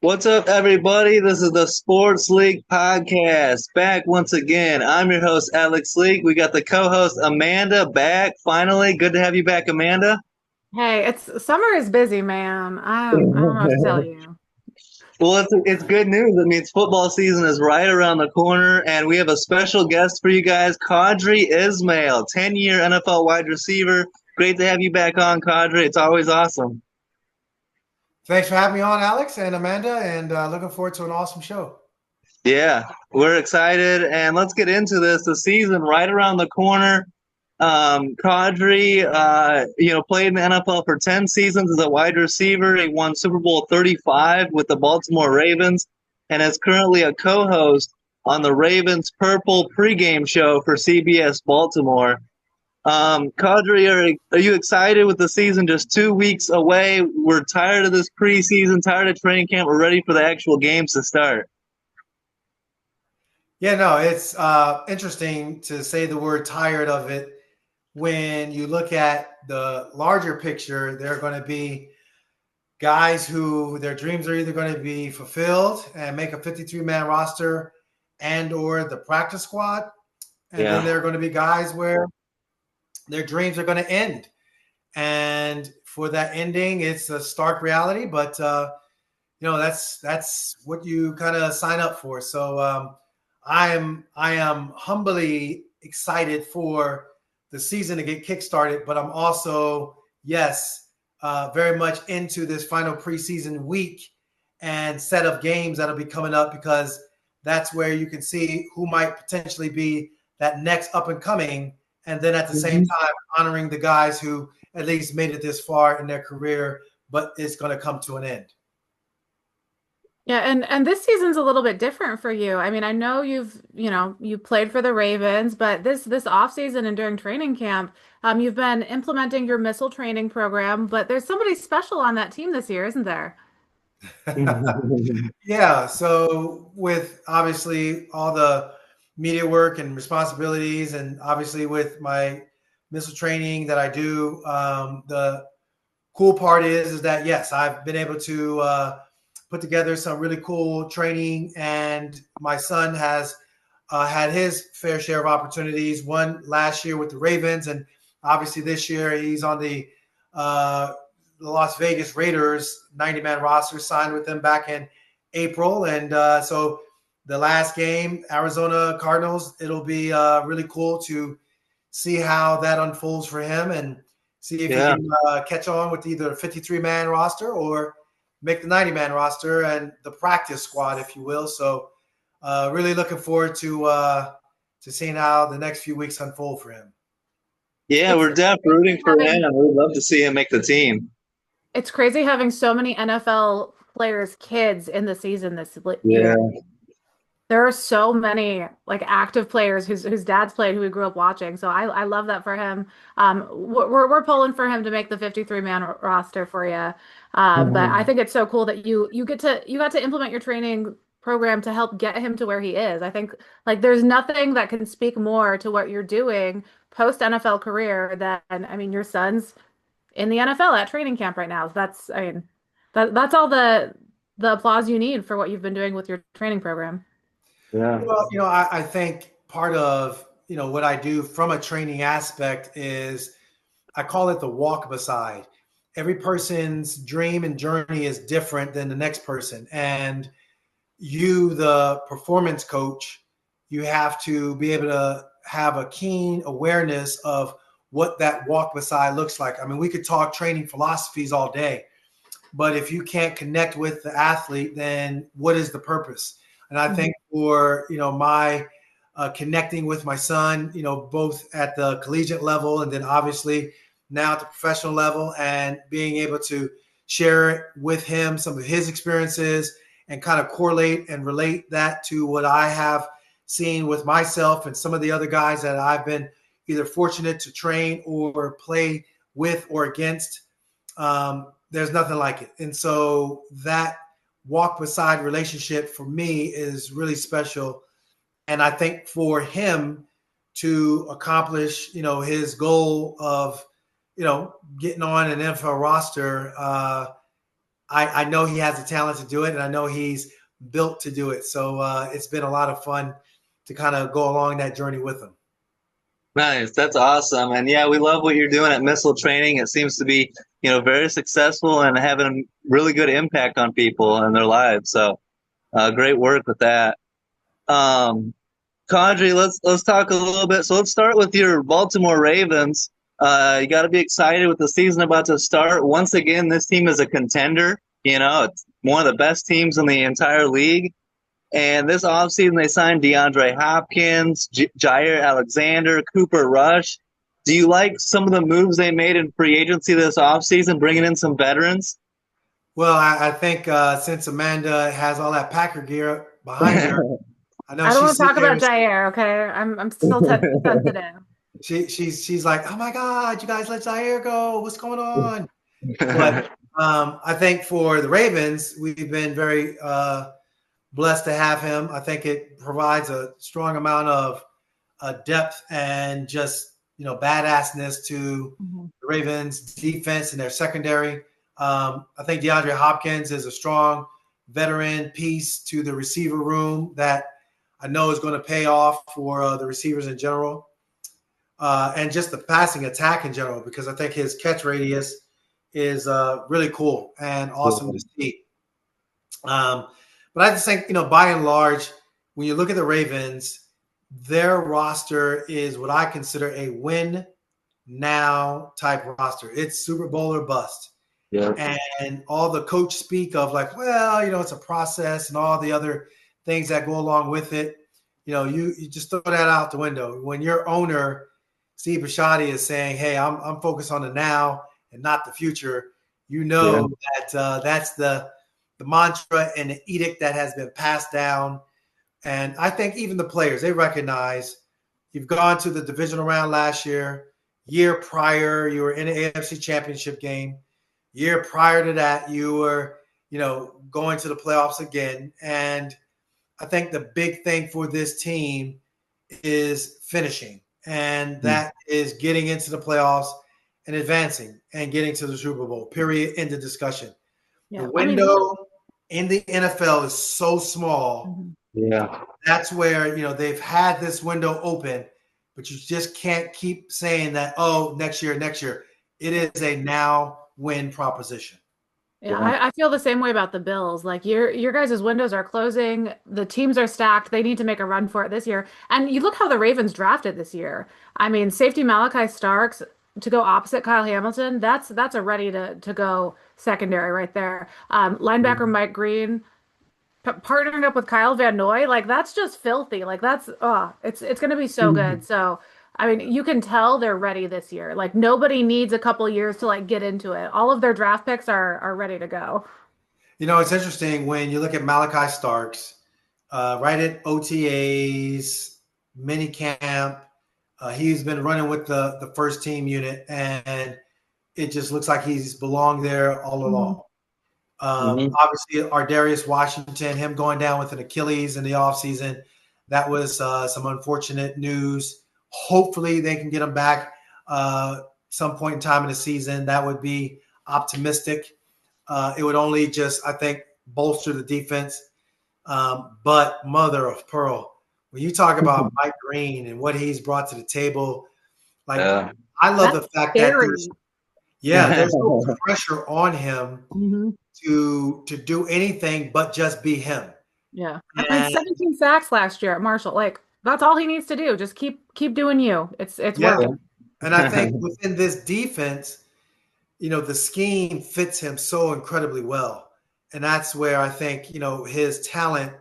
What's up, everybody? This is the Sports League podcast. Back once again. I'm your host, Alex League. We got the co-host Amanda back. Finally, good to have you back, Amanda. Hey, it's summer is busy, man. I don't know what to tell you. Well, it's good news. It means football season is right around the corner, and we have a special guest for you guys, Qadry Ismail, 10-year NFL wide receiver. Great to have you back on, Qadry. It's always awesome. Thanks for having me on, Alex and Amanda, and looking forward to an awesome show. Yeah, we're excited, and let's get into this. The season right around the corner. Qadry, played in the NFL for 10 seasons as a wide receiver. He won Super Bowl 35 with the Baltimore Ravens and is currently a co-host on the Ravens Purple pregame show for CBS Baltimore. Qadry, are you excited with the season just 2 weeks away? We're tired of this preseason, tired of training camp. We're ready for the actual games to start. Yeah, no, it's interesting to say the word tired of it. When you look at the larger picture, there are going to be guys who their dreams are either going to be fulfilled and make a 53-man roster and or the practice squad. And then Yeah. there are going to be guys where their dreams are going to end. And for that ending, it's a stark reality, but that's what you kind of sign up for. So I am humbly excited for the season to get kickstarted, but I'm also, yes, very much into this final preseason week and set of games that'll be coming up, because that's where you can see who might potentially be that next up and coming. And then at the same time, honoring the guys who at least made it this far in their career, but it's going to come to an end. Yeah, and this season's a little bit different for you. I mean, I know you played for the Ravens, but this off season and during training camp, you've been implementing your missile training program, but there's somebody special on that team this year, isn't there? Yeah. So with obviously all the media work and responsibilities, and obviously with my missile training that I do, the cool part is that yes, I've been able to put together some really cool training, and my son has had his fair share of opportunities. One last year with the Ravens, and obviously this year he's on uh, the Las Vegas Raiders 90-man roster, signed with them back in April. And so the last game, Arizona Cardinals, it'll be really cool to see how that unfolds for him and see if he Yeah. can catch on with either a 53-man roster or make the 90-man roster and the practice squad, if you will. So really looking forward to seeing how the next few weeks unfold for him. Yeah, It's we're definitely rooting for him. We'd love to see him make the team. it's crazy having so many NFL players' kids in the season this Yeah. year. There are so many like active players whose dads played who we grew up watching. So I love that for him. We're pulling for him to make the 53-man roster for you. But I think it's so cool that you got to implement your training program to help get him to where he is. I think like there's nothing that can speak more to what you're doing post NFL career than I mean your son's in the NFL at training camp right now. That's I mean that's all the applause you need for what you've been doing with your training program. Yeah. Well, I think part of, what I do from a training aspect is I call it the walk beside. Every person's dream and journey is different than the next person. And you, the performance coach, you have to be able to have a keen awareness of what that walk beside looks like. I mean, we could talk training philosophies all day, but if you can't connect with the athlete, then what is the purpose? And I think for my connecting with my son, both at the collegiate level and then obviously now at the professional level, and being able to share with him some of his experiences and kind of correlate and relate that to what I have seen with myself and some of the other guys that I've been either fortunate to train or play with or against. There's nothing like it. And so that walk beside relationship for me is really special. And I think for him to accomplish, his goal of, getting on an NFL roster, I know he has the talent to do it, and I know he's built to do it. So it's been a lot of fun to kind of go along that journey with him. Nice. That's awesome. And yeah, we love what you're doing at Missile Training. It seems to be, very successful and having a really good impact on people and their lives. So great work with that. Qadry, let's talk a little bit. So let's start with your Baltimore Ravens. You got to be excited with the season about to start. Once again, this team is a contender. It's one of the best teams in the entire league. And this offseason, they signed DeAndre Hopkins, Jair Alexander, Cooper Rush. Do you like some of the moves they made in free agency this offseason, bringing in some veterans? Well, I think since Amanda has all that Packer gear behind her, I know I don't want she's to talk sitting about there. Jair, okay? I'm still sensitive. She's like, oh my God, you guys let Jair go. What's going on? But I think for the Ravens, we've been very blessed to have him. I think it provides a strong amount of depth and just badassness to the Ravens defense and their secondary. I think DeAndre Hopkins is a strong veteran piece to the receiver room that I know is going to pay off for the receivers in general, and just the passing attack in general, because I think his catch radius is really cool and awesome to see. But I just think, by and large, when you look at the Ravens, their roster is what I consider a win now type roster. It's Super Bowl or bust. Yeah. And all the coach speak of like, well, it's a process and all the other things that go along with it. You just throw that out the window. When your owner, Steve Bisciotti, is saying, hey, I'm focused on the now and not the future, that that's the mantra and the edict that has been passed down. And I think even the players, they recognize you've gone to the divisional round last year. Year prior, you were in an AFC championship game. Year prior to that, you were, going to the playoffs again. And I think the big thing for this team is finishing. And that is getting into the playoffs and advancing and getting to the Super Bowl, period, end of discussion. Yeah. The window in the NFL is so small. Yeah. That's where, they've had this window open, but you just can't keep saying that, oh, next year. It is a now win proposition. Yeah, I feel the same way about the Bills. Like your guys' windows are closing. The teams are stacked. They need to make a run for it this year. And you look how the Ravens drafted this year. I mean, safety Malachi Starks to go opposite Kyle Hamilton, that's a ready to go secondary right there. Linebacker Mike Green partnering up with Kyle Van Noy, like that's just filthy. Like it's gonna be so good. So I mean, you can tell they're ready this year. Like nobody needs a couple years to like get into it. All of their draft picks are ready to go. It's interesting when you look at Malachi Starks, right at OTAs, mini camp. He's been running with the first team unit, and it just looks like he's belonged there all along. Obviously, Ardarius Washington, him going down with an Achilles in the offseason, that was some unfortunate news. Hopefully, they can get him back some point in time in the season. That would be optimistic. It would only just, I think, bolster the defense. But mother of pearl, when you talk about Mike Green and what he's brought to the table, like I love the fact that there's no pressure on him to do anything but just be him. Yeah. And 17 sacks last year at Marshall. Like that's all he needs to do. Just keep doing you. It's working. And I think within this defense, the scheme fits him so incredibly well. And that's where I think, his talent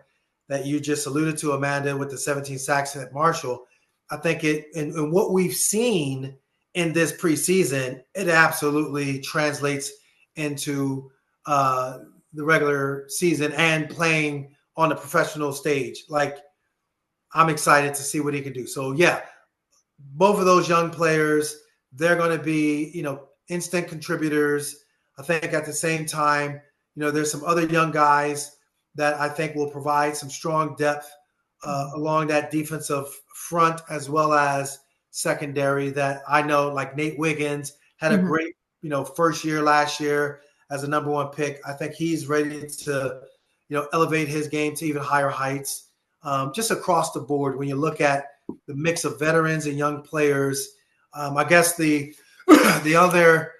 that you just alluded to, Amanda, with the 17 sacks at Marshall, I think and what we've seen in this preseason, it absolutely translates into the regular season and playing on the professional stage. Like, I'm excited to see what he can do. So, yeah, both of those young players, they're going to be, instant contributors. I think at the same time, there's some other young guys that I think will provide some strong depth along that defensive front as well as secondary that I know, like Nate Wiggins had a great, first year last year as a number one pick. I think he's ready to, elevate his game to even higher heights. Just across the board, when you look at the mix of veterans and young players, I guess the the other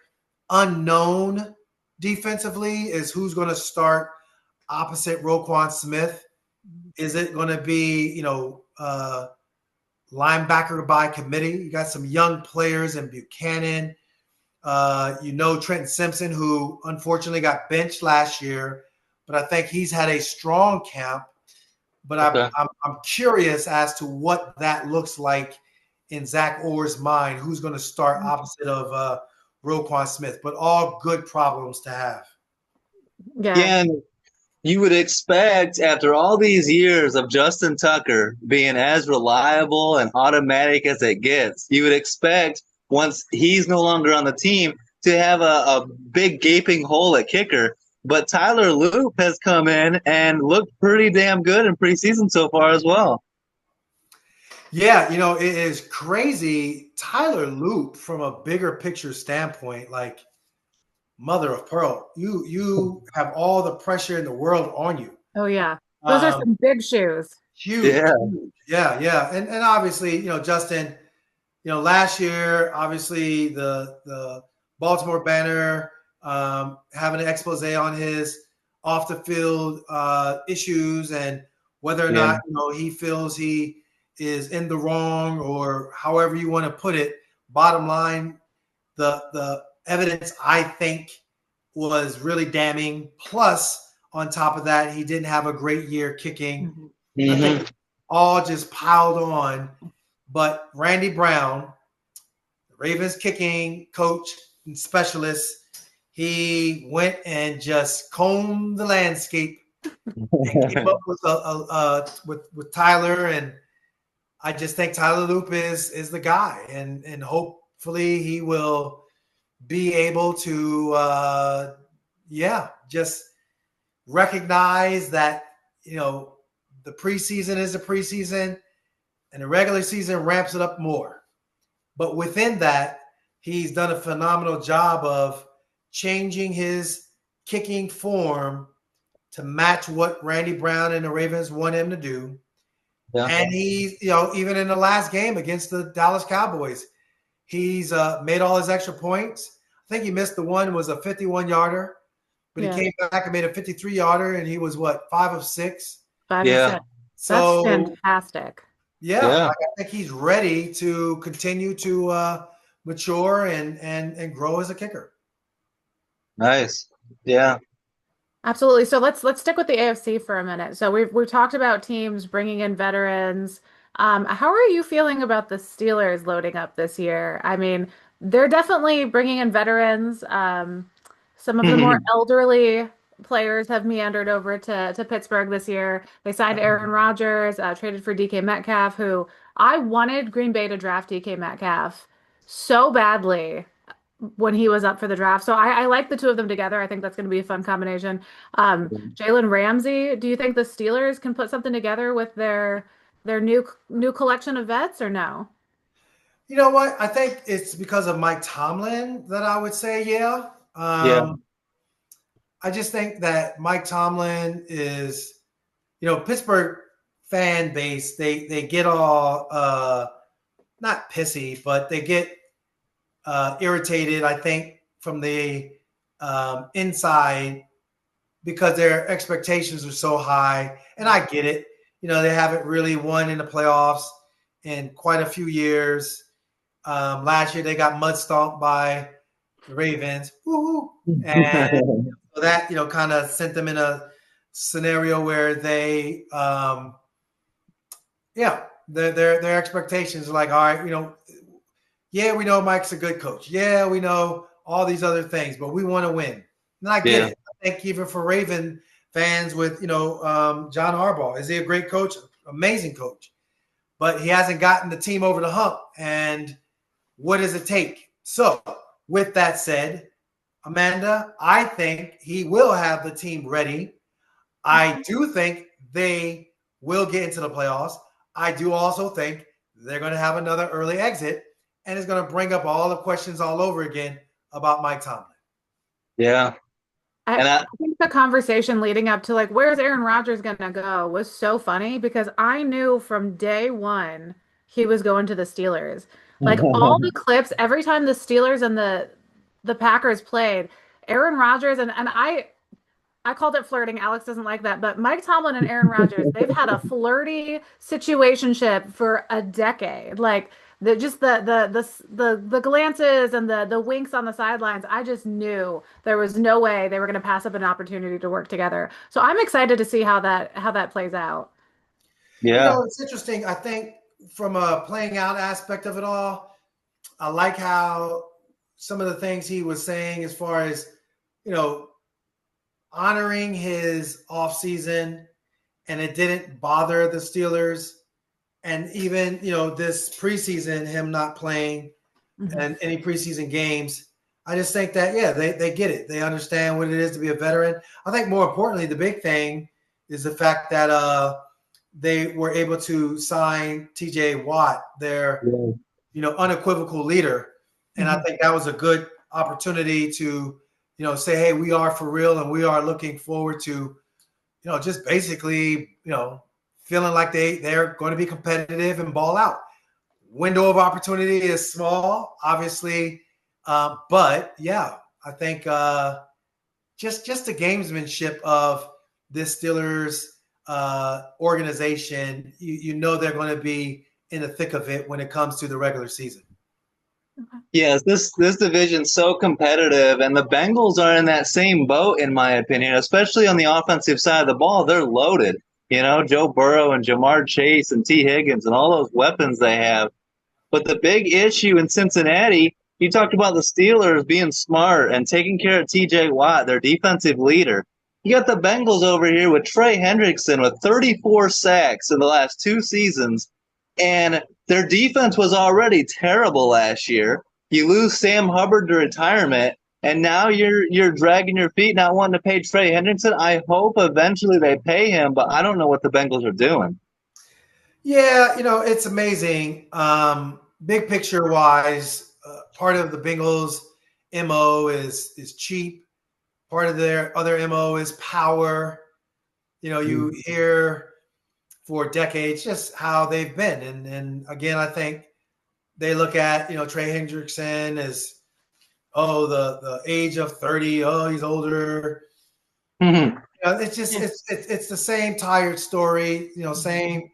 unknown defensively is who's going to start opposite Roquan Smith. Is it going to be, linebacker by committee? You got some young players in Buchanan. Trenton Simpson, who unfortunately got benched last year, but I think he's had a strong camp. But Okay. I'm curious as to what that looks like in Zach Orr's mind. Who's going to start opposite of Roquan Smith? But all good problems to have. Yeah, and you would expect after all these years of Justin Tucker being as reliable and automatic as it gets, you would expect once he's no longer on the team to have a big gaping hole at kicker. But Tyler Loop has come in and looked pretty damn good in preseason so far as well. Yeah, it is crazy. Tyler Loop, from a bigger picture standpoint, like mother of pearl, you have all the pressure in the world on you. Oh yeah, those are some big shoes. Huge. Yeah. And obviously, Justin, last year, obviously the Baltimore Banner having an expose on his off the field issues and whether or not he feels he is in the wrong or however you want to put it. Bottom line, the evidence I think was really damning. Plus, on top of that, he didn't have a great year kicking. Mm-hmm. I think all just piled on. But Randy Brown, the Ravens kicking coach and specialist, he went and just combed the landscape and came up with Tyler. And I just think Tyler Loop is the guy. And hopefully he will be able to, just recognize that, the preseason is the preseason and the regular season ramps it up more. But within that, he's done a phenomenal job of changing his kicking form to match what Randy Brown and the Ravens want him to do. Yeah. And he's, even in the last game against the Dallas Cowboys, he's made all his extra points. I think he missed the one, was a 51-yarder, but he came back and made a 53-yarder, and he was, 5 of 6? 5 of 6. So, that's fantastic. Yeah. I think he's ready to continue to mature and grow as a kicker. Nice. Yeah. Absolutely. So let's stick with the AFC for a minute. So we've talked about teams bringing in veterans. How are you feeling about the Steelers loading up this year? I mean, they're definitely bringing in veterans. Some of the more elderly players have meandered over to Pittsburgh this year. They signed Aaron Rodgers, traded for DK Metcalf, who I wanted Green Bay to draft DK Metcalf so badly when he was up for the draft. So I like the two of them together. I think that's going to be a fun combination. Jalen Ramsey, do you think the Steelers can put something together with their new collection of vets or no? You know what? I think it's because of Mike Tomlin that I would say, yeah. I just think that Mike Tomlin is, Pittsburgh fan base, they get all not pissy, but they get irritated, I think, from the inside because their expectations are so high. And I get it. They haven't really won in the playoffs in quite a few years. Last year, they got mud stomped by the Ravens. Woo-hoo. And so that, kind of sent them in a scenario where they, their expectations are like, all right, yeah, we know Mike's a good coach. Yeah, we know all these other things, but we want to win. And I get it. I think even for Raven fans with, John Harbaugh, is he a great coach? Amazing coach. But he hasn't gotten the team over the hump. And what does it take? So with that said, Amanda, I think he will have the team ready. I do think they will get into the playoffs. I do also think they're going to have another early exit. And it's going to bring up all the questions all over again about Mike Tomlin. Yeah. And I think the conversation leading up to like where's Aaron Rodgers gonna go was so funny because I knew from day one he was going to the Steelers. Like all the clips, every time the Steelers and the Packers played, Aaron Rodgers and I called it flirting. Alex doesn't like that, but Mike Tomlin and Aaron Rodgers, they've had a flirty situationship for a decade. Like the glances and the winks on the sidelines. I just knew there was no way they were going to pass up an opportunity to work together. So I'm excited to see how that plays out. yeah, It's interesting. I think from a playing out aspect of it all, I like how some of the things he was saying as far as, you know, honoring his offseason, and it didn't bother the Steelers. And even, this preseason, him not playing Mhm. and any preseason games, I just think that, yeah, they get it. They understand what it is to be a veteran. I think more importantly, the big thing is the fact that they were able to sign TJ Watt, their, yeah. unequivocal leader. And I Mhm. think that was a good opportunity to, say, hey, we are for real and we are looking forward to, just basically, feeling like they're going to be competitive and ball out. Window of opportunity is small, obviously, but yeah, I think just the gamesmanship of this Steelers organization, they're going to be in the thick of it when it comes to the regular season. Yes, this division's so competitive, and the Bengals are in that same boat, in my opinion, especially on the offensive side of the ball. They're loaded. Joe Burrow and Jamar Chase and T. Higgins and all those weapons they have. But the big issue in Cincinnati, you talked about the Steelers being smart and taking care of TJ Watt, their defensive leader. You got the Bengals over here with Trey Hendrickson with 34 sacks in the last 2 seasons, and their defense was already terrible last year. You lose Sam Hubbard to retirement, and now you're dragging your feet, not wanting to pay Trey Hendrickson. I hope eventually they pay him, but I don't know what the Bengals are doing. Yeah, it's amazing. Big picture wise, part of the Bengals' MO is cheap. Part of their other MO is power. You hear for decades just how they've been. And again, I think they look at, Trey Hendrickson as, the age of 30. Oh, he's older. It's just Yeah. it's the same tired story, same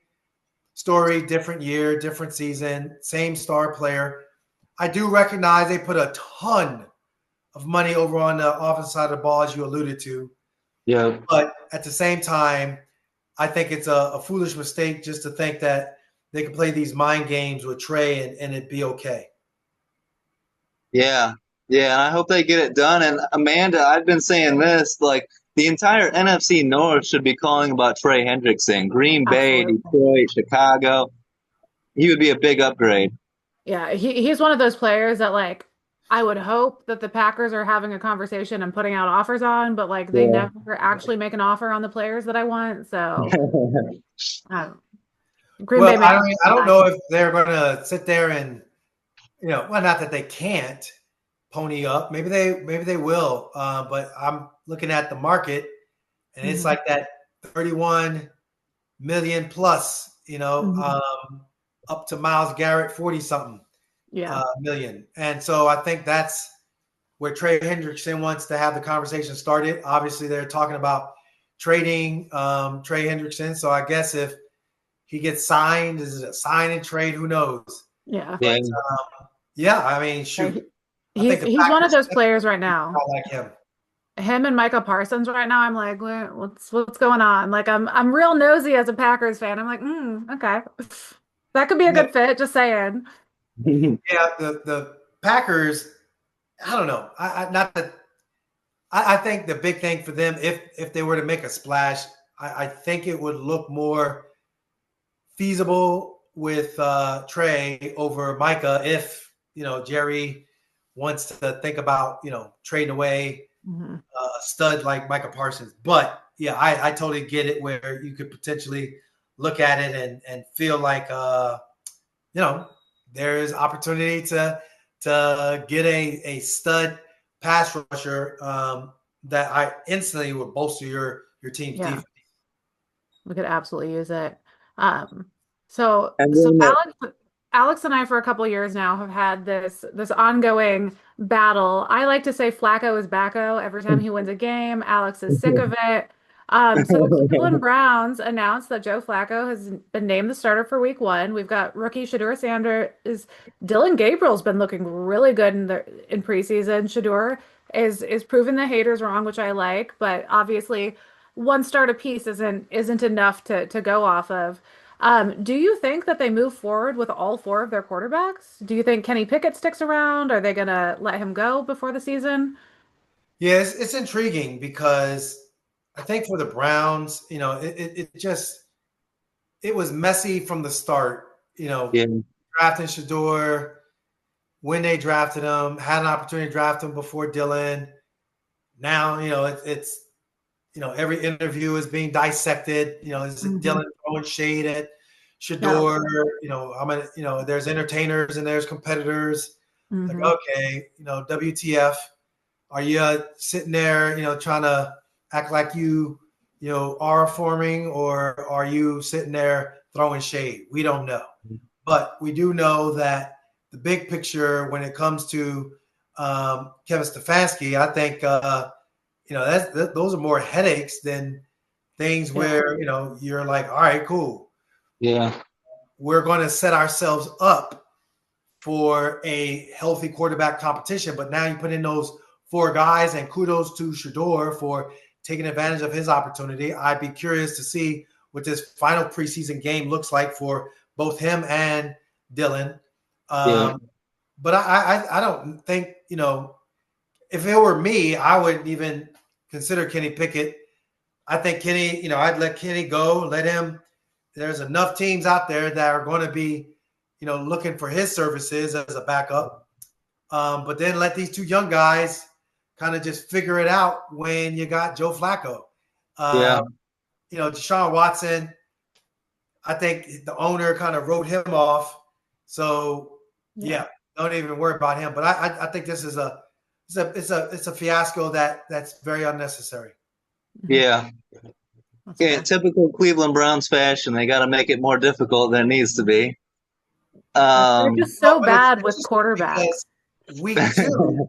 story, different year, different season, same star player. I do recognize they put a ton of money over on the offensive side of the ball, as you alluded to. Yeah. But at the same time, I think it's a foolish mistake just to think that they can play these mind games with Trey and it'd be okay. Yeah, yeah, and I hope they get it done. And Amanda, I've been saying this, like the entire NFC North should be calling about Trey Hendrickson. Green Bay, Absolutely. Detroit, Chicago. He would be a big upgrade. Yeah, he's one of those players that like I would hope that the Packers are having a conversation and putting out offers on, but like they Yeah. never actually make an offer on the players that I want. So um, Green Bay Well, makes I don't sense. know if they're going to sit there and, well, not that they can't pony up. Maybe they will. But I'm looking at the market, and it's Mhm. like that 31 million plus, Mhm. up to Miles Garrett 40 something Yeah. million. And so I think that's where Trey Hendrickson wants to have the conversation started. Obviously, they're talking about trading Trey Hendrickson. So I guess if he gets signed, is it a sign and trade? Who knows? Yeah. But Yeah. yeah, I mean, Uh, shoot, he- I think He's the he's one of Packers those players right now. like him. Him and Micah Parsons right now. I'm like, what's going on? Like I'm real nosy as a Packers fan. I'm like, okay, that could be a Yeah, good fit. Just saying. yeah. The Packers. I don't know. I not that. I think the big thing for them, if they were to make a splash, I think it would look more feasible with Trey over Micah if Jerry wants to think about trading away Mhm. a stud like Micah Parsons. But yeah, I totally get it where you could potentially look at it and feel like there is opportunity to get a stud pass rusher that I instantly would bolster your team's Yeah, defense. we could absolutely use it. Um, so And so then Alex and I for a couple years now have had this ongoing battle. I like to say Flacco is Backo every time he wins a game. Alex is sick of it. So the Cleveland Browns announced that Joe Flacco has been named the starter for Week 1. We've got rookie Shador Sanders. Dylan Gabriel's been looking really good in preseason. Shador is proving the haters wrong, which I like, but obviously one start apiece isn't enough to go off of. Do you think that they move forward with all 4 of their quarterbacks? Do you think Kenny Pickett sticks around? Are they gonna let him go before the season? Yeah, it's intriguing because I think for the Browns, it was messy from the start. yeah, Drafting Shador, when they drafted him, had an opportunity to draft him before Dylan. Now, it's every interview is being dissected. Is it Hmm. Dylan throwing shade at Yeah. Shador? There's entertainers and there's competitors. Like, Hmm. okay, WTF? Are you sitting there, trying to act like are forming, or are you sitting there throwing shade? We don't know. But we do know that the big picture when it comes to Kevin Stefanski, I think, those are more headaches than things Yeah. where, you're like, all right, cool. yeah, We're going to set ourselves up for a healthy quarterback competition. But now you put in those 4 guys, and kudos to Shador for taking advantage of his opportunity. I'd be curious to see what this final preseason game looks like for both him and Dylan. yeah, But I don't think, if it were me, I wouldn't even consider Kenny Pickett. I think Kenny, I'd let Kenny go, let him. There's enough teams out there that are going to be, looking for his services as a backup. But then let these 2 young guys kind of just figure it out when you got Joe Flacco. yeah, Deshaun Watson, I think the owner kind of wrote him off. So Yeah. yeah, don't even worry about him. But I think this is it's a fiasco that's very unnecessary. Mhm. yeah. That's Yeah, fair. typical Cleveland Browns fashion. They got to make it more difficult than it needs to be. They're Um, just Well, so but it's bad with interesting quarterbacks. because week 2,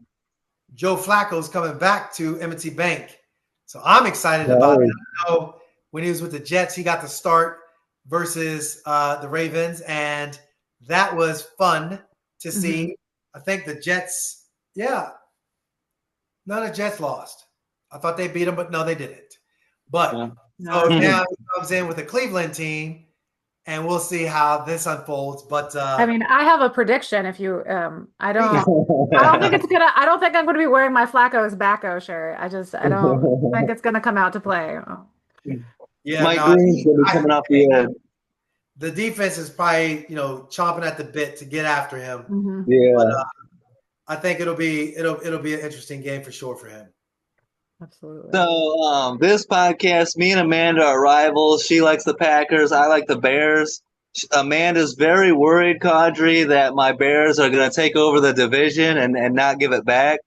Joe Flacco's coming back to M&T Bank. So I'm excited about it. oh, I know when he was with the Jets, he got to start versus the Ravens, and that was fun to Hmm. see. I think the Jets, yeah, none of the Jets lost. I thought they beat them, but no, they didn't. But yeah. No, so that's right. now he comes in with the Cleveland team, and we'll see how this unfolds. But I mean, I have a prediction. If you, please, I don't think I'm going to be wearing my Flacco's Backo shirt. I don't think it's going to come out to play. yeah, Mike no, Green's gonna be coming off the hey, edge. the defense is probably chomping at the bit to get after him. Hmm. But Yeah. I think it'll be an interesting game for sure for him. Absolutely. So this podcast, me and Amanda are rivals. She likes the Packers. I like the Bears. Amanda's very worried, Qadry, that my Bears are going to take over the division and not give it back.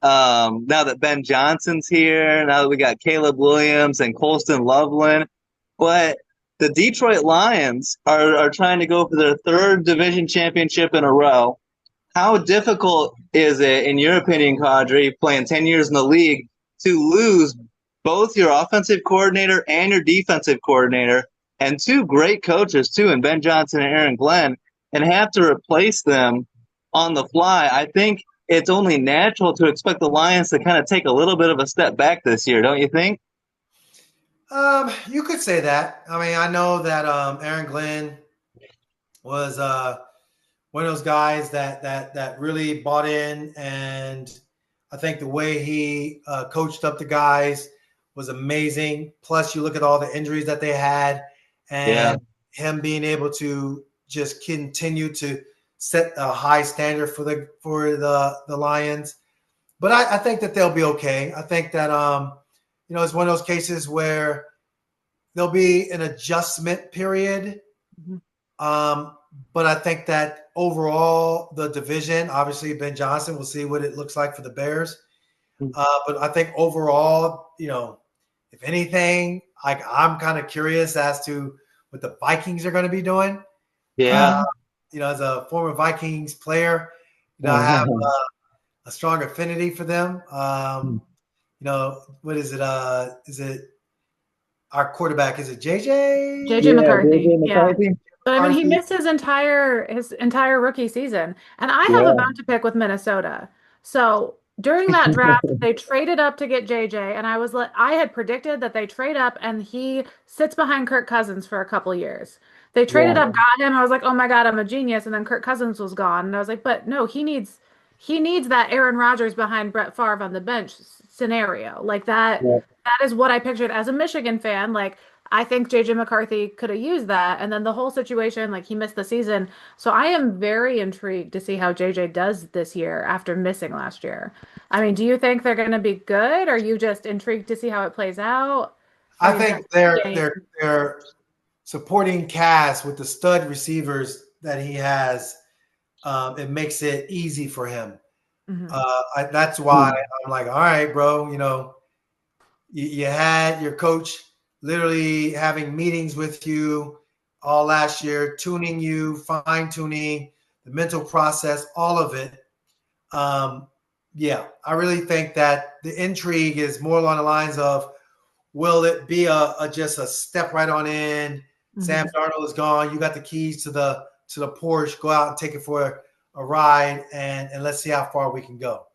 Now that Ben Johnson's here, now that we got Caleb Williams and Colston Loveland, but the Detroit Lions are trying to go for their 3rd division championship in a row. How difficult is it, in your opinion, Qadry, playing 10 years in the league, to lose both your offensive coordinator and your defensive coordinator, and 2 great coaches, too, in Ben Johnson and Aaron Glenn, and have to replace them on the fly? I think it's only natural to expect the Lions to kind of take a little bit of a step back this year, don't you think? You could say that. I mean, I know that Aaron Glenn was one of those guys that really bought in, and I think the way he coached up the guys was amazing. Plus, you look at all the injuries that they had, Yeah, and him being able to just continue to set a high standard for the Lions. But I think that they'll be okay. I think that it's one of those cases where there'll be an adjustment period. Mhm. But I think that overall, the division, obviously Ben Johnson, we'll see what it looks like for the Bears. But I think overall, if anything, I'm kind of curious as to what the Vikings are going to be doing. Yeah. As a former Vikings player, I have a strong affinity for them. What is it? Is it our quarterback? Is it JJ? JJ Yeah, McCarthy. JJ Yeah. McCarthy. But I mean, he McCarthy. missed his entire rookie season. And I have a Yeah. bone to pick with Minnesota. So during that draft, they traded up to get JJ, and I had predicted that they trade up and he sits behind Kirk Cousins for a couple years. They traded Yeah. up, got him. I was like, oh my God, I'm a genius. And then Kirk Cousins was gone. And I was like, but no, he needs that Aaron Rodgers behind Brett Favre on the bench scenario. Like Yeah. that is what I pictured as a Michigan fan. Like I think JJ McCarthy could have used that. And then the whole situation, like he missed the season. So I am very intrigued to see how JJ does this year after missing last year. I mean, do you think they're going to be good? Are you just intrigued to see how it plays out? Are I you think investigating? their supporting cast with the stud receivers that he has, it makes it easy for him. Mhm. That's why I'm like, all right, bro. You had your coach literally having meetings with you all last year, tuning you, fine tuning the mental process, all of it. Yeah, I really think that the intrigue is more along the lines of, will it be just a step right on in? Sam Mhm. Darnold is gone. You got the keys to the Porsche. Go out and take it for a ride, and let's see how far we can go.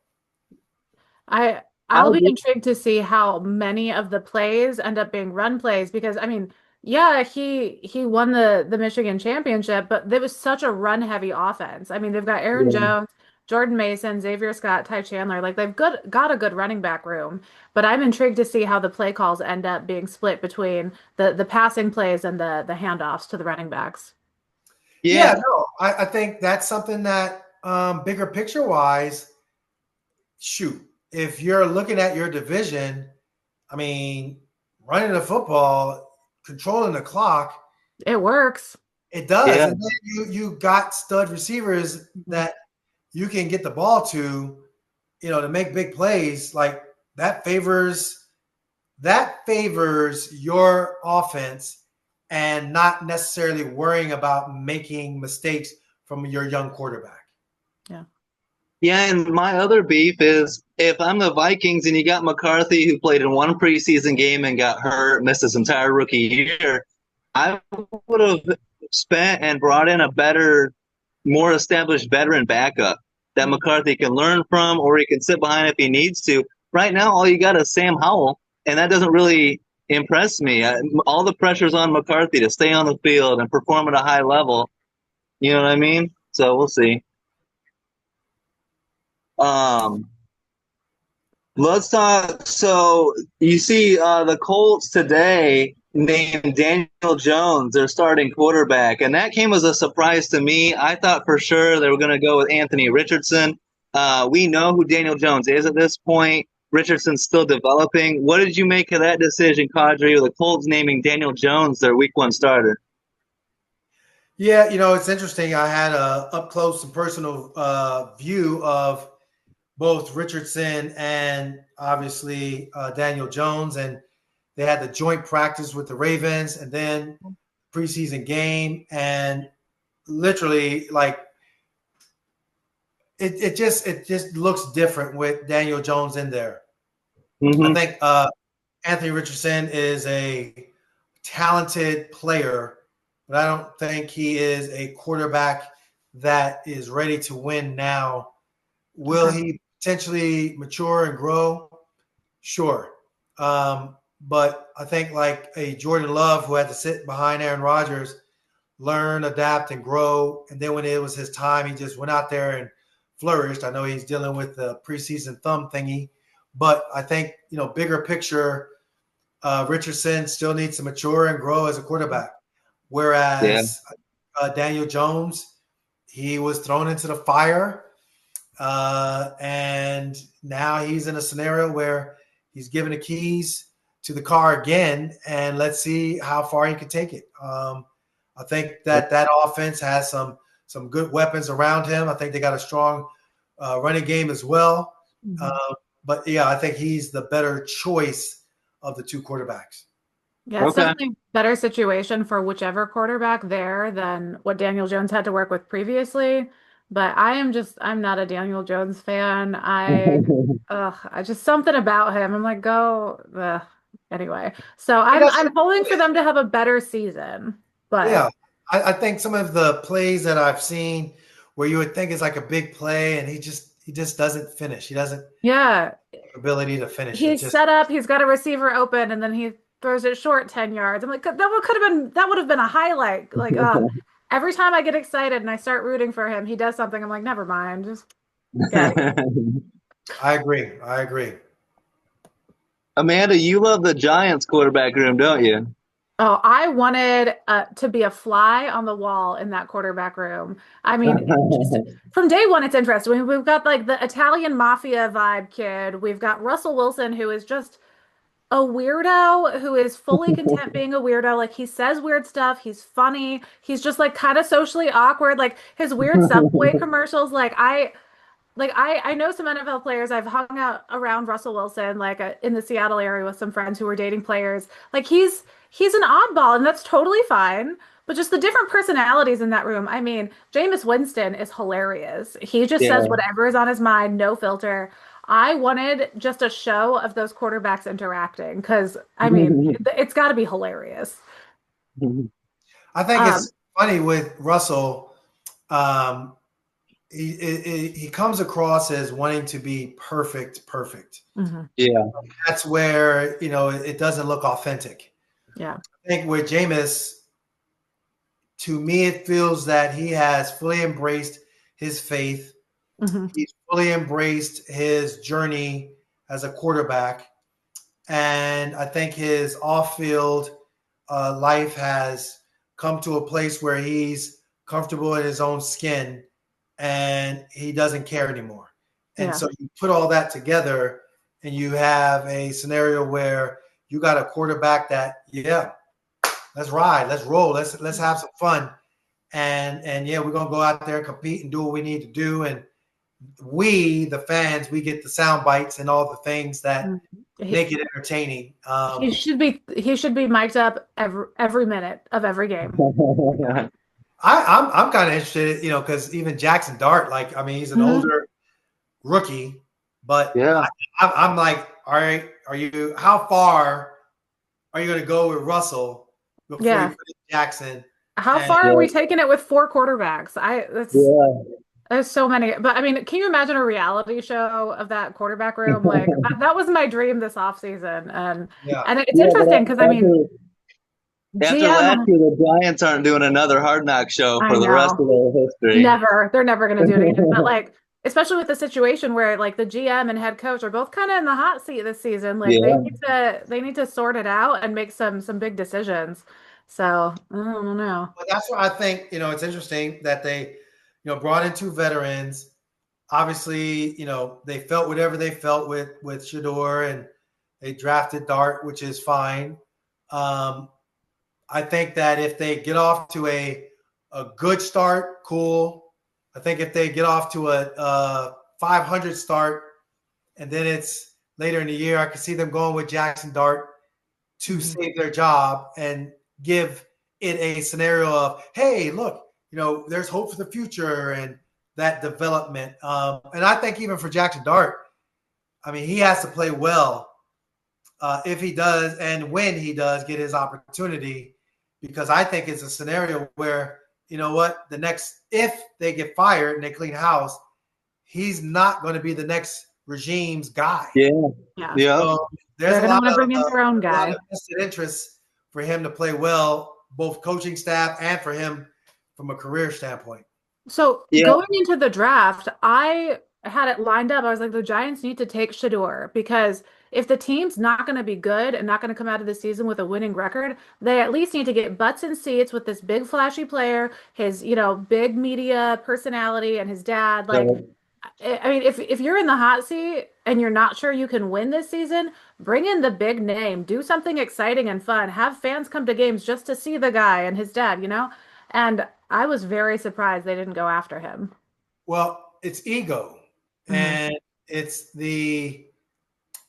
I I I'll be agree. intrigued to see how many of the plays end up being run plays because I mean, yeah, he won the Michigan championship, but there was such a run heavy offense. I mean, they've got Aaron Yeah. Jones, Jordan Mason, Xavier Scott, Ty Chandler. Like they've got a good running back room, but I'm intrigued to see how the play calls end up being split between the passing plays and the handoffs to the running backs. Yeah, Yeah. no, I think that's something that bigger picture wise, shoot, if you're looking at your division, I mean, running the football, controlling the clock, It works. it does. Yeah. And then you got stud receivers that you can get the ball to, to make big plays. Like that favors your offense and not necessarily worrying about making mistakes from your young quarterback. Yeah. Yeah, and my other beef is if I'm the Vikings and you got McCarthy who played in one preseason game and got hurt, missed his entire rookie year, I would have spent and brought in a better, more established veteran backup that McCarthy can learn from or he can sit behind if he needs to. Right now, all you got is Sam Howell, and that doesn't really impress me. All the pressure's on McCarthy to stay on the field and perform at a high level. You know what I mean? So we'll see. Um, Let's talk. So you see, the Colts today named Daniel Jones their starting quarterback, and that came as a surprise to me. I thought for sure they were going to go with Anthony Richardson. We know who Daniel Jones is at this point. Richardson's still developing. What did you make of that decision, Qadry, with the Colts naming Daniel Jones their Week 1 starter? Yeah, it's interesting. I had a up close and personal view of both Richardson and obviously Daniel Jones, and they had the joint practice with the Ravens and then preseason game, and literally like it just looks different with Daniel Jones in there. I Mm-hmm. think Anthony Richardson is a talented player, but I don't think he is a quarterback that is ready to win now. Will Okay. he potentially mature and grow? Sure. But I think like a Jordan Love who had to sit behind Aaron Rodgers, learn, adapt, and grow. And then when it was his time, he just went out there and flourished. I know he's dealing with the preseason thumb thingy, but I think, bigger picture, Richardson still needs to mature and grow as a quarterback. Yeah. Whereas Daniel Jones, he was thrown into the fire. And now he's in a scenario where he's given the keys to the car again, and let's see how far he can take it. I think that offense has some good weapons around him. I think they got a strong running game as well. Mhm. But yeah, I think he's the better choice of the two quarterbacks. Yeah, it's Okay. definitely a better situation for whichever quarterback there than what Daniel Jones had to work with previously. But I'm not a Daniel Jones fan. I just something about him. I'm like, go. Ugh. Anyway, so He I'm doesn't. pulling for them to have a better season. But Yeah, I think some of the plays that I've seen where you would think is like a big play, and he just doesn't finish. He doesn't have yeah, the ability to finish. It's he's just set up, he's got a receiver open, and then he throws it short 10 yards. I'm like, that would have been a highlight. Like, every time I get excited and I start rooting for him, he does something. I'm like, never mind. Just get it. I agree. I agree. Amanda, you love the Giants quarterback room, don't you? Oh, I wanted to be a fly on the wall in that quarterback room. I mean, just from day one, it's interesting. We've got like the Italian mafia vibe kid. We've got Russell Wilson, who is just a weirdo who is fully content being a weirdo. Like he says weird stuff. He's funny. He's just like kind of socially awkward. Like his weird Subway commercials. I know some NFL players. I've hung out around Russell Wilson, in the Seattle area with some friends who were dating players. Like he's an oddball, and that's totally fine. But just the different personalities in that room. I mean, Jameis Winston is hilarious. He just says Yeah. whatever is on his mind, no filter. I wanted just a show of those quarterbacks interacting because I mean, it's got to be hilarious. I think Um, it's funny with Russell. Um, he comes across as wanting to be perfect, perfect. mhm. Yeah. That's where it doesn't look authentic. Yeah. I think with Jameis, to me, it feels that he has fully embraced his faith. Hmm. He's fully embraced his journey as a quarterback. And I think his off field life has come to a place where he's comfortable in his own skin and he doesn't care anymore. And Yeah. so you put all that together and you have a scenario where you got a quarterback that, yeah, let's ride, let's roll, let's have some fun. And yeah, we're gonna go out there and compete and do what we need to do. And we, the fans, we get the sound bites and all the things that Mhm. He, make it entertaining. he should be mic'd up every minute of every game. I'm kind of interested, because even Jackson Dart, like, I mean, he's an Hmm. older rookie, but Yeah. I'm like, all right, how far are you going to go with Russell before you Yeah. put in Jackson? How And far are we Yeah. taking it with four quarterbacks? Yeah. There's so many. But I mean, can you imagine a reality show of that quarterback room? Like that was my dream this offseason. And yeah, and it's Yeah, but interesting because I mean, after last GM, year, the Giants aren't doing another hard knock show I for the rest know. of their history. Never. They're never going to do it again. But especially with the situation where like the GM and head coach are both kind of in the hot seat this season, like Yeah. they need to sort it out and make some big decisions. So I don't know. but that's why I think it's interesting that they brought in two veterans. Obviously, they felt whatever they felt with Shador, and they drafted Dart, which is fine. Um, I think that if they get off to a good start, cool. I think if they get off to a 500 start, and then it's later in the year, I can see them going with Jackson Dart to Mhm. save their job and give it a scenario of, hey, look, there's hope for the future and that development. And I think even for Jackson Dart, I mean, he has to play well if he does and when he does get his opportunity, because I think it's a scenario where, if they get fired and they clean house, he's not going to be the next regime's guy. Yeah. Yeah. Yeah. So there's They're a going to lot want to of bring in their own guy. vested interest for him to play well, both coaching staff and for him from a career standpoint. So Yeah. going into the draft, I had it lined up. I was like, the Giants need to take Shador because if the team's not going to be good and not going to come out of the season with a winning record, they at least need to get butts in seats with this big flashy player, his, big media personality and his dad. Like, I mean, if you're in the hot seat and you're not sure you can win this season, bring in the big name, do something exciting and fun, have fans come to games just to see the guy and his dad. And I was very surprised they didn't go after him. Well, it's ego, Hmm. and it's the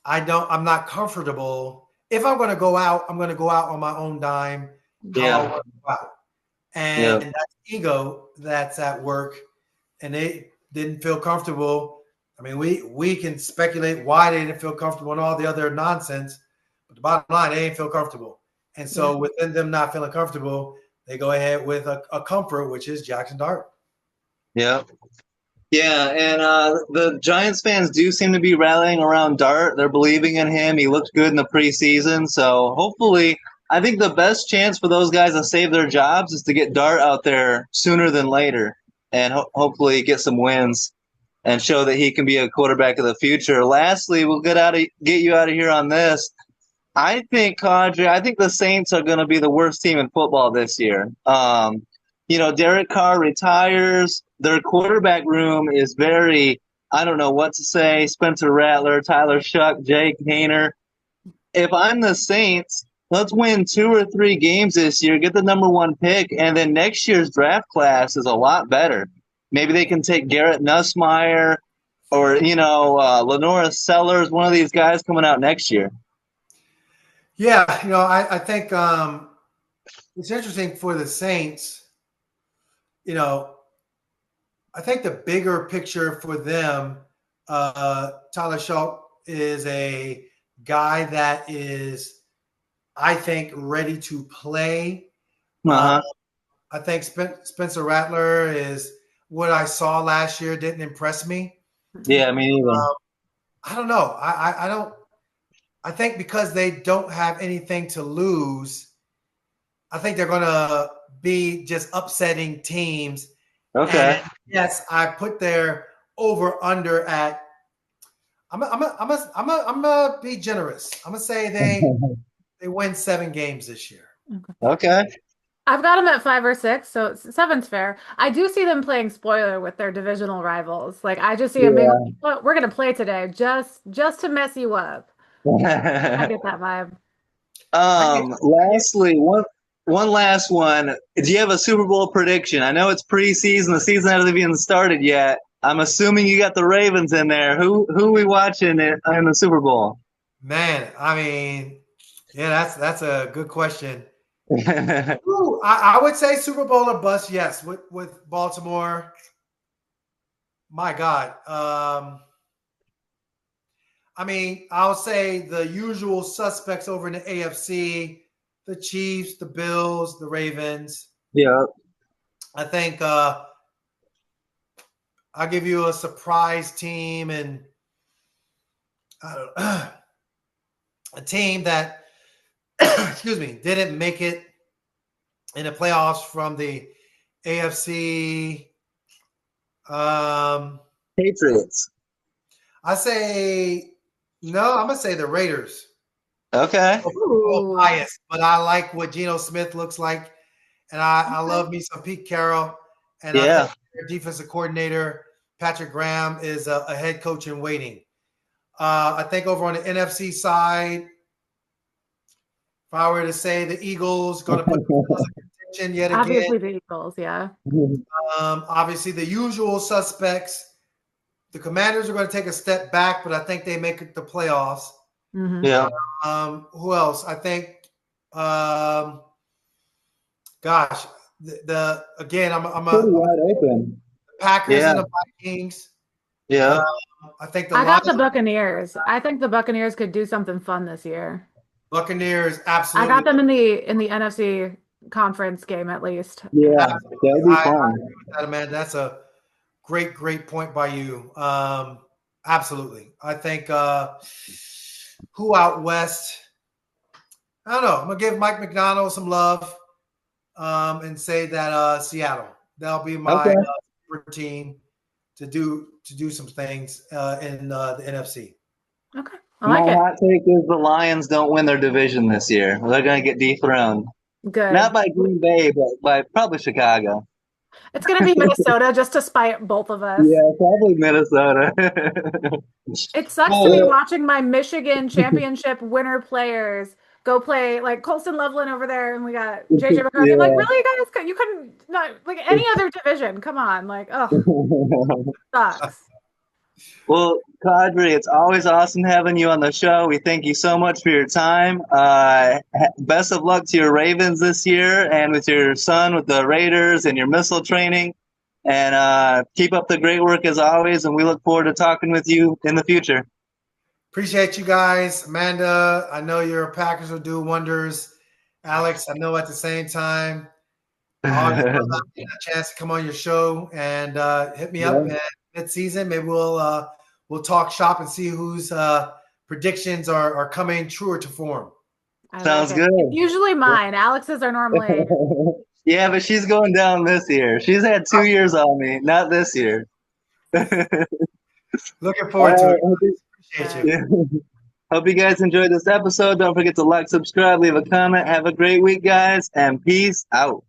I'm not comfortable. If I'm going to go out, I'm going to go out on my own dime. How I want to go out. And that's ego that's at work, and they didn't feel comfortable. I mean, we can speculate why they didn't feel comfortable and all the other nonsense, but the bottom line, they didn't feel comfortable. And so within them not feeling comfortable, they go ahead with a comfort, which is Jackson Dart. Yeah. Yeah, and the Giants fans do seem to be rallying around Dart. They're believing in him. He looked good in the preseason. So hopefully, I think the best chance for those guys to save their jobs is to get Dart out there sooner than later and hopefully get some wins and show that he can be a quarterback of the future. Lastly, we'll get you out of here on this. I think, Qadry, I think the Saints are going to be the worst team in football this year. Derek Carr retires. Their quarterback room is very, I don't know what to say, Spencer Rattler, Tyler Shuck, Jake Hayner. If I'm the Saints, let's win 2 or 3 games this year, get the number 1 pick, and then next year's draft class is a lot better. Maybe they can take Garrett Nussmeier or, Lenora Sellers, one of these guys coming out next year. Yeah, I think it's interesting for the Saints. I think the bigger picture for them, Tyler Shuck is a guy that is, I think, ready to play. Uh-huh. I think Spencer Rattler is what I saw last year didn't impress me. Yeah, me neither. I don't know. I don't. I think because they don't have anything to lose, I think they're going to be just upsetting teams. Okay. And yes, I put their over under at. I'm gonna be generous. I'm gonna say they win 7 games this year. Okay. I've got them at 5 or 6, so 7's fair. I do see them playing spoiler with their divisional rivals. Like I just see them being like, oh, we're gonna play today just to mess you up. I get that vibe. Lastly, one last one. Do you have a Super Bowl prediction? I know it's preseason. The season hasn't even started yet. I'm assuming you got the Ravens in there. Who are we watching in the Super Bowl? Man, I mean, yeah, that's a good question. Ooh, I would say Super Bowl or bust, yes, with Baltimore. My God. I mean, I'll say the usual suspects over in the AFC, the Chiefs, the Bills, the Ravens. Yeah. I think I'll give you a surprise team and a team that, excuse me, didn't make it in the playoffs from the AFC. Patriots. I say no. I'm gonna say the Raiders. Okay. Biased, but I like what Geno Smith looks like, and I love me some Pete Carroll, and I think their defensive coordinator Patrick Graham is a head coach in waiting. I think over on the NFC side, if I were to say the Eagles going to put themselves in contention yet again. Obviously the Eagles, yeah. Obviously the usual suspects. The Commanders are going to take a step back, but I think they make it the playoffs. Mm-hmm. Yeah. Who else? I think. Gosh, again, I'm pretty wide open. The Packers and the Vikings. Yeah. I think I got the Buccaneers. I think the Buccaneers could do something fun this year. Buccaneers, absolutely. I got them in the NFC conference game at least. Yeah, that'd be fun. I agree with that, man. That's a great point by you. Absolutely. I think who out west? I don't know. I'm gonna give Mike McDonald some love and say that Seattle. That'll be my team to do some things in the NFC. Okay. I like my it. hot take is the Lions don't win their division this year. They're going to get dethroned. Good. Not by Green Bay, but by probably Chicago. It's going to be Minnesota just to spite both of us. Yeah, probably Minnesota. It sucks to be watching my Michigan championship winner players go play like Colston Loveland over there, and we got JJ McCarthy. Like, really, guys? You couldn't not like any other division? Come on, like, oh, sucks. Well, Qadry, it's always awesome having you on the show. We thank you so much for your time. Best of luck to your Ravens this year and with your son with the Raiders and your missile training. And keep up the great work as always. And we look forward to talking with you in the future. Appreciate you guys. Amanda, I know your Packers will do wonders. Alex, I know at the same time. I always love getting a chance to come on your show and hit me up at mid-season. Maybe we'll talk shop and see whose predictions are coming truer to form. Sounds good. It's usually mine. Alex's are normally. Yeah, but she's going down this year. She's had 2 years on me, not this year. Looking forward to it. Appreciate you. Yeah. Hope you guys enjoyed this episode. Don't forget to like, subscribe, leave a comment. Have a great week, guys, and peace out.